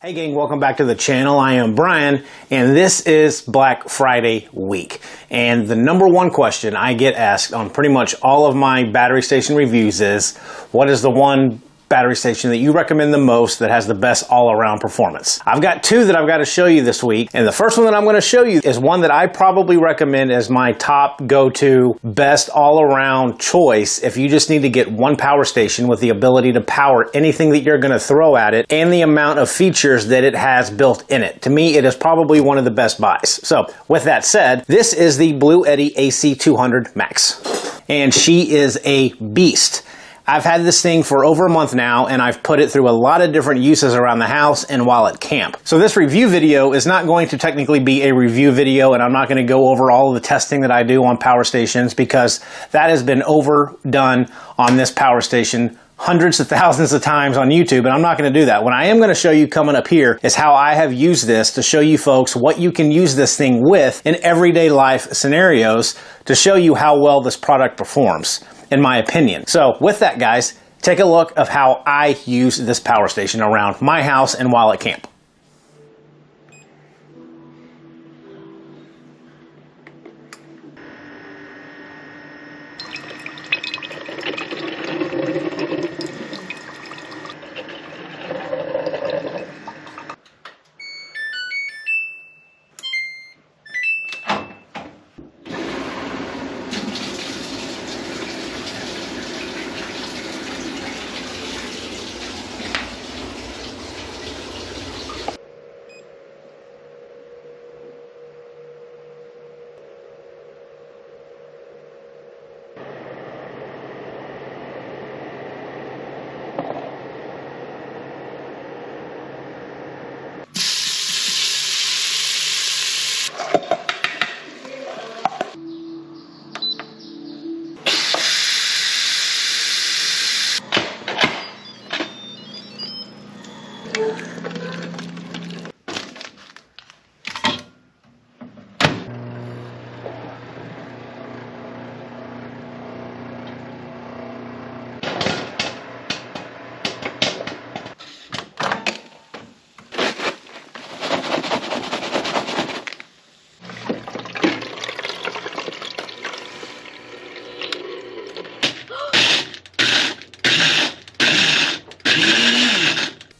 Hey gang, welcome back to the channel. I am Brian, and this is Black Friday week. And the number one question I get asked on pretty much all of my battery station reviews is, what is the one battery station that you recommend the most that has the best all-around performance? I've got two that I've got to show you this week, and the first one that I'm going to show you is one that I probably recommend as my top go-to best all-around choice if you just need to get one power station with the ability to power anything that you're going to throw at it and the amount of features that it has built in it. To me, it is probably one of the best buys. So with that said, this is the BLUETTI AC200MAX, and she is a beast. I've had this thing for over a month now, and I've put it through a lot of different uses around the house and while at camp. So this review video is not going to technically be a review video, and I'm not going to go over all of the testing that I do on power stations because that has been overdone on this power station hundreds of thousands of times on YouTube, and I'm not going to do that. What I am going to show you coming up here is how I have used this to show you folks what you can use this thing with in everyday life scenarios to show you how well this product performs, in my opinion. So with that, guys, take a look of how I use this power station around my house and while at camp.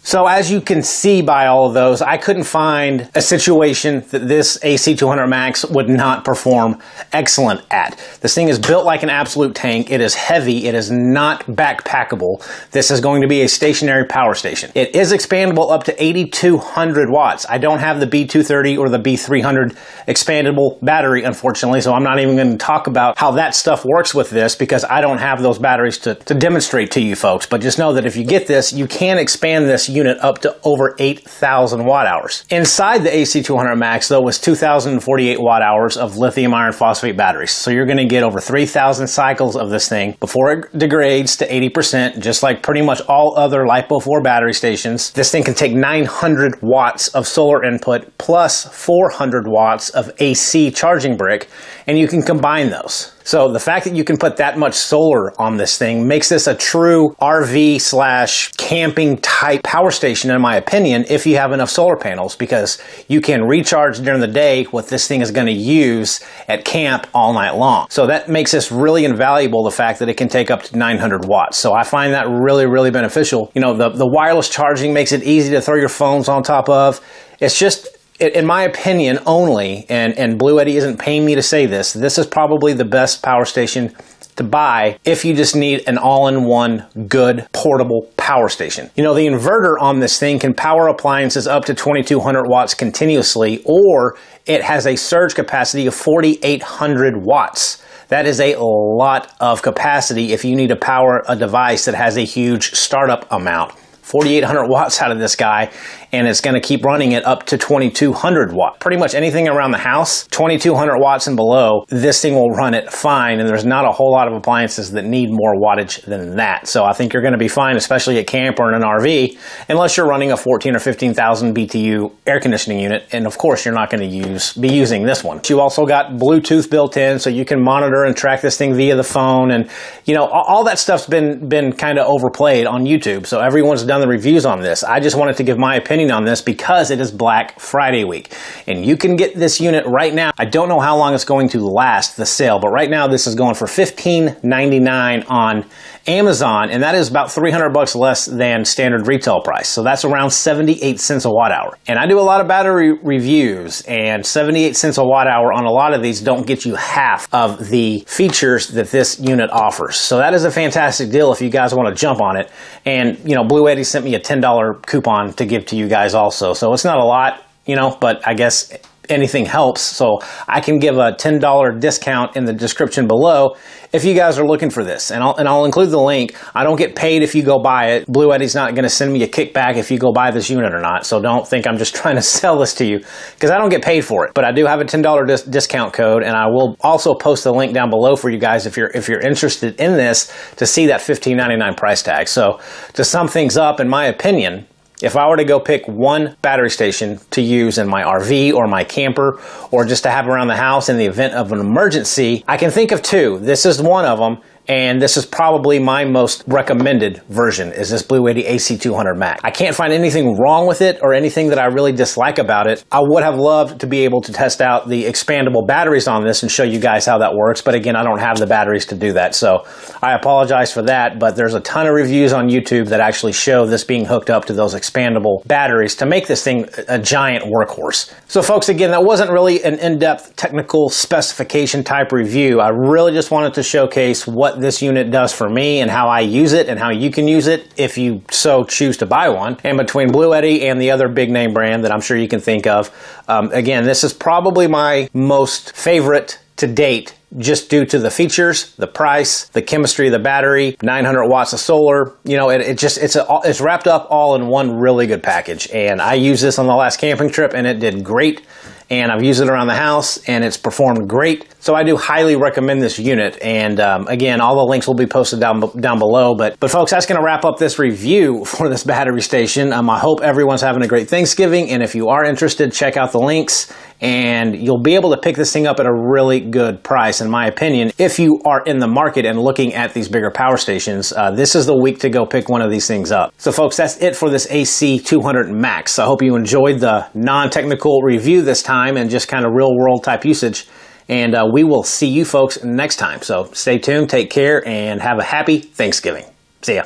So as you can see by all of those, I couldn't find a situation that this AC200MAX would not perform excellent at. This thing is built like an absolute tank. It is heavy. It is not backpackable. This is going to be a stationary power station. It is expandable up to 8,200 watts. I don't have the B230 or the B300 expandable battery, unfortunately, so I'm not even going to talk about how that stuff works with this because I don't have those batteries to demonstrate to you folks. But just know that if you get this, you can expand this unit up to over 8,000 watt hours. Inside the AC200MAX though was 2,048 watt hours of lithium iron phosphate batteries. So you're going to get over 3,000 cycles of this thing before it degrades to 80%, just like pretty much all other LiPo4 battery stations. This thing can take 900 watts of solar input plus 400 watts of AC charging brick, and you can combine those. So the fact that you can put that much solar on this thing makes this a true RV / camping type power station, in my opinion, if you have enough solar panels, because you can recharge during the day what this thing is going to use at camp all night long. So that makes this really invaluable, the fact that it can take up to 900 watts. So I find that really, really beneficial. You know, the wireless charging makes it easy to throw your phones on top of. It's just, in my opinion only, and BLUETTI isn't paying me to say this, this is probably the best power station to buy if you just need an all-in-one good portable power station. You know, the inverter on this thing can power appliances up to 2,200 watts continuously, or it has a surge capacity of 4,800 watts. That is a lot of capacity if you need to power a device that has a huge startup amount. 4,800 watts out of this guy, and it's going to keep running it up to 2,200 watts. Pretty much anything around the house, 2,200 watts and below, this thing will run it fine, and there's not a whole lot of appliances that need more wattage than that. So I think you're going to be fine, especially at camp or in an RV, unless you're running a 14 or 15,000 BTU air conditioning unit, and of course you're not going to be using this one. You also got Bluetooth built in, so you can monitor and track this thing via the phone, and you know, all that stuff's been kind of overplayed on YouTube, so everyone's done done the reviews on this. I just wanted to give my opinion on this because it is Black Friday week. And you can get this unit right now. I don't know how long it's going to last, the sale, but right now this is going for $15.99 on Amazon, and that is about 300 bucks less than standard retail price. So that's around 78 cents a watt hour. And I do a lot of battery reviews, and 78 cents a watt hour on a lot of these don't get you half of the features that this unit offers. So that is a fantastic deal if you guys want to jump on it. And, you know, BLUETTI sent me a $10 coupon to give to you guys also. So it's not a lot, you know, but I guess anything helps. So I can give a $10 discount in the description below if you guys are looking for this. And I'll include the link. I don't get paid if you go buy it. BLUETTI's not going to send me a kickback if you go buy this unit or not. So don't think I'm just trying to sell this to you, because I don't get paid for it. But I do have a $10 discount code, and I will also post the link down below for you guys if you're interested in this to see that $15.99 price tag. So to sum things up, in my opinion, if I were to go pick one battery station to use in my RV or my camper, or just to have around the house in the event of an emergency, I can think of two. This is one of them, and this is probably my most recommended version, is this BLUETTI AC200MAX. I can't find anything wrong with it or anything that I really dislike about it. I would have loved to be able to test out the expandable batteries on this and show you guys how that works, but again, I don't have the batteries to do that, so I apologize for that. But there's a ton of reviews on YouTube that actually show this being hooked up to those expandable batteries to make this thing a giant workhorse. So folks, again, that wasn't really an in-depth technical specification type review. I really just wanted to showcase what this unit does for me and how I use it and how you can use it if you so choose to buy one. And between BLUETTI and the other big name brand that I'm sure you can think of, again, this is probably my most favorite to date, just due to the features, the price, the chemistry of the battery, 900 watts of solar. You know, it's wrapped up all in one really good package. And I used this on the last camping trip, and it did great. And I've used it around the house, and it's performed great. So I do highly recommend this unit. And again, all the links will be posted down below. But folks, that's going to wrap up this review for this battery station. I hope everyone's having a great Thanksgiving. And if you are interested, check out the links, and you'll be able to pick this thing up at a really good price, in my opinion. If you are in the market and looking at these bigger power stations, this is the week to go pick one of these things up. So folks, that's it for this AC200MAX. I hope you enjoyed the non-technical review this time and just kind of real world type usage. And we will see you folks next time. So stay tuned, take care, and have a happy Thanksgiving. See ya.